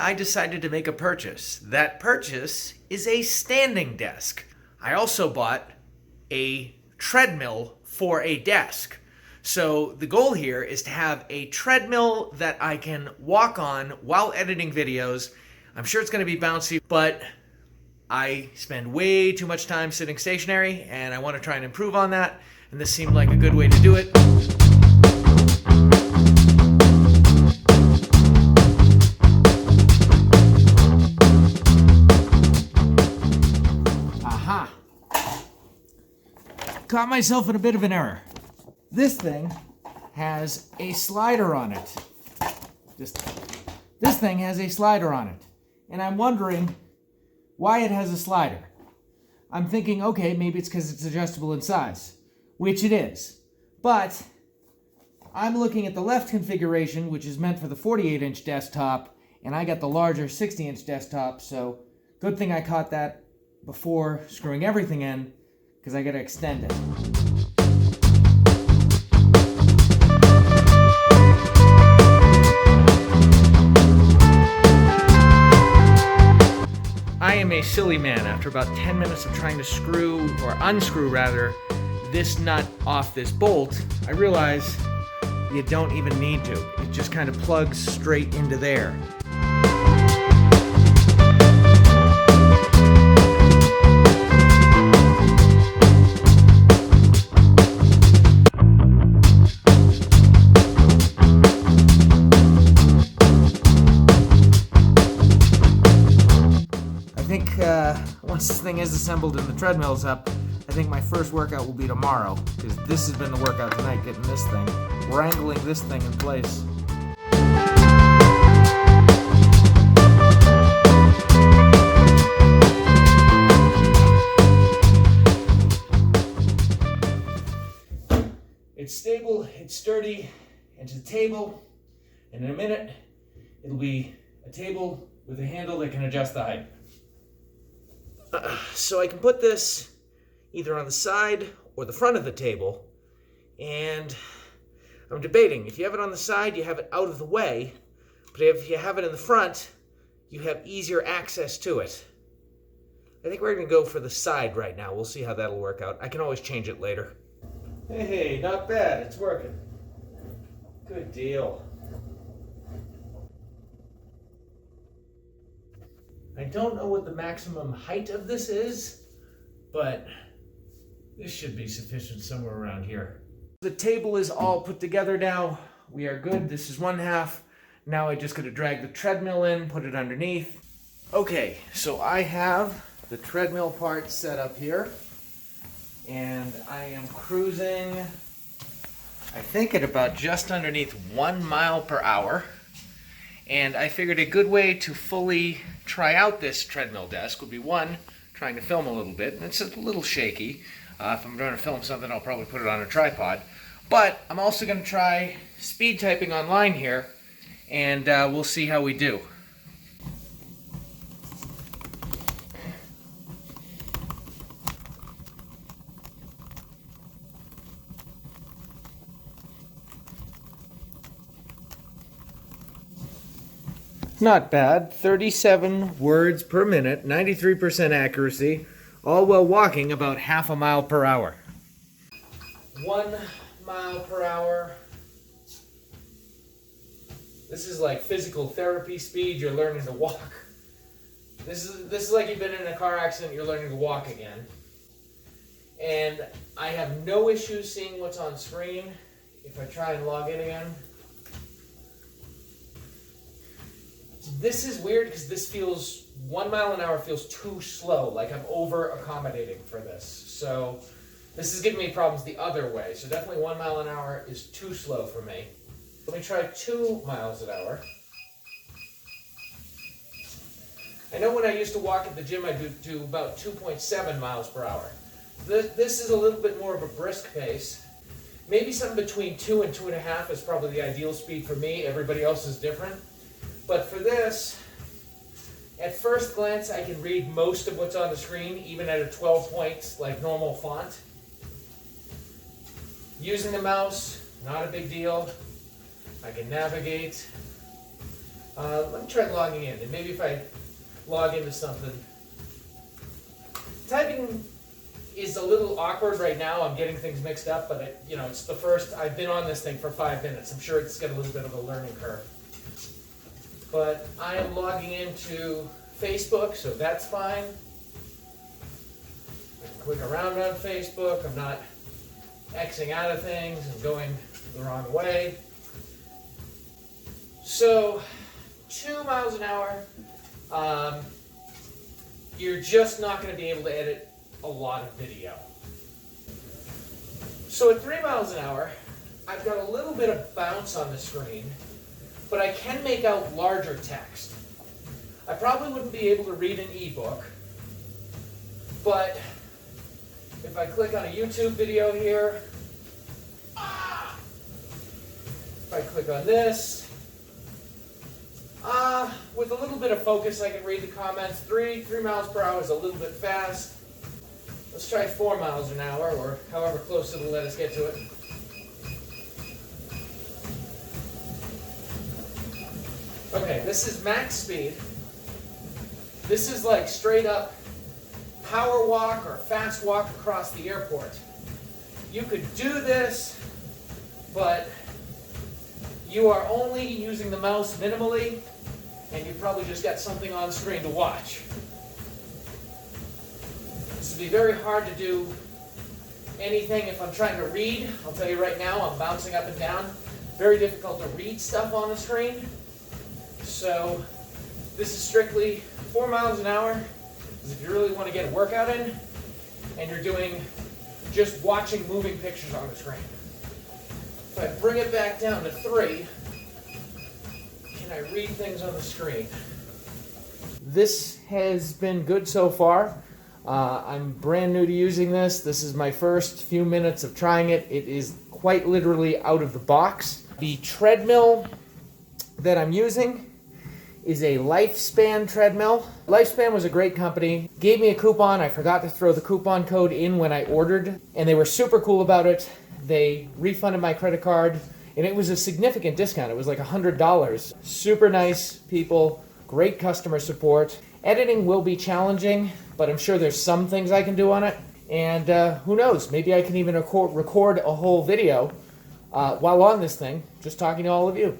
I decided to make a purchase. That purchase is a standing desk. I also bought a treadmill for a desk. So the goal here is to have a treadmill that I can walk on while editing videos. I'm sure it's going to be bouncy, but I spend way too much time sitting stationary, and I want to try and improve on that, and this seemed like a good way to do it. Aha! Caught myself in a bit of an error. This thing has a slider on it. This thing has a slider on it, and I'm wondering why it has a slider. I'm thinking, okay, maybe it's because it's adjustable in size, which it is. But I'm looking at the left configuration, which is meant for the 48-inch desktop, and I got the larger 60-inch desktop, so good thing I caught that before screwing everything in, because I got to extend it. I am a silly man. After about 10 minutes of trying to screw, or unscrew rather, this nut off this bolt, I realize you don't even need to. It just kind of plugs straight into there. Once this thing is assembled and the treadmill's up, I think my first workout will be tomorrow, because this has been the workout tonight, getting this thing, wrangling this thing in place. It's stable, it's sturdy, and to the table, and in a minute, it'll be a table with a handle that can adjust the height. So I can put this either on the side or the front of the table, and I'm debating. If you have it on the side, you have it out of the way, but if you have it in the front, you have easier access to it. I think we're going to go for the side right now. We'll see how that'll work out. I can always change it later. Hey, not bad. It's working. Good deal. I don't know what the maximum height of this is, but this should be sufficient somewhere around here. The table is all put together now. We are good. This is one half. Now I just got to drag the treadmill in, put it underneath. Okay, so I have the treadmill part set up here, and I am cruising, I think, at about just underneath 1 mile per hour. And I figured a good way to fully try out this treadmill desk would be, one, trying to film a little bit, and it's a little shaky. If I'm going to film something, I'll probably put it on a tripod. But I'm also going to try speed typing online here, and we'll see how we do. Not bad. 37 words per minute, 93% accuracy, all while walking about half a mile per hour. 1 mile per hour. This is like physical therapy speed. You're learning to walk. This is like you've been in a car accident, you're learning to walk again. And I have no issues seeing what's on screen if I try and log in again. This is weird because this feels, 1 mile an hour feels too slow, like I'm over accommodating for this. So this is giving me problems the other way. So definitely 1 mile an hour is too slow for me. Let me try 2 miles an hour. I know when I used to walk at the gym, I do about 2.7 miles per hour. This is a little bit more of a brisk pace. Maybe something between 2 and 2.5 is probably the ideal speed for me. Everybody else is different. But for this, at first glance, I can read most of what's on the screen, even at a 12-point, like normal font. Using the mouse, not a big deal. I can navigate. Let me try logging in, and maybe if I log into something. Typing is a little awkward right now. I'm getting things mixed up, but it's the first. I've been on this thing for 5 minutes. I'm sure it's got a little bit of a learning curve. But I am logging into Facebook, so that's fine. I can click around on Facebook. I'm not Xing out of things and going the wrong way. So, 2 miles an hour. You're just not going to be able to edit a lot of video. So at 3 miles an hour, I've got a little bit of bounce on the screen, but I can make out larger text. I probably wouldn't be able to read an ebook, but if I click on a YouTube video here, if I click on this, with a little bit of focus I can read the comments. 3 miles per hour is a little bit fast. Let's try 4 miles an hour, or however close it'll let us get to it. Okay, this is max speed. This is like straight up power walk or fast walk across the airport. You could do this, but you are only using the mouse minimally, and you probably just got something on screen to watch. This would be very hard to do anything if I'm trying to read. I'll tell you right now, I'm bouncing up and down. Very difficult to read stuff on the screen. So this is strictly 4 miles an hour. If you really want to get a workout in, and you're doing just watching moving pictures on the screen. If I bring it back down to 3, can I read things on the screen? This has been good so far. I'm brand new to using this. This is my first few minutes of trying it. It is quite literally out of the box. The treadmill that I'm using is a Lifespan treadmill. Lifespan was a great company. Gave me a coupon. I forgot to throw the coupon code in when I ordered, and they were super cool about it. They refunded my credit card, and it was a significant discount. It was like $100. Super nice people, great customer support. Editing will be challenging, but I'm sure there's some things I can do on it. And who knows, maybe I can even record a whole video while on this thing, just talking to all of you.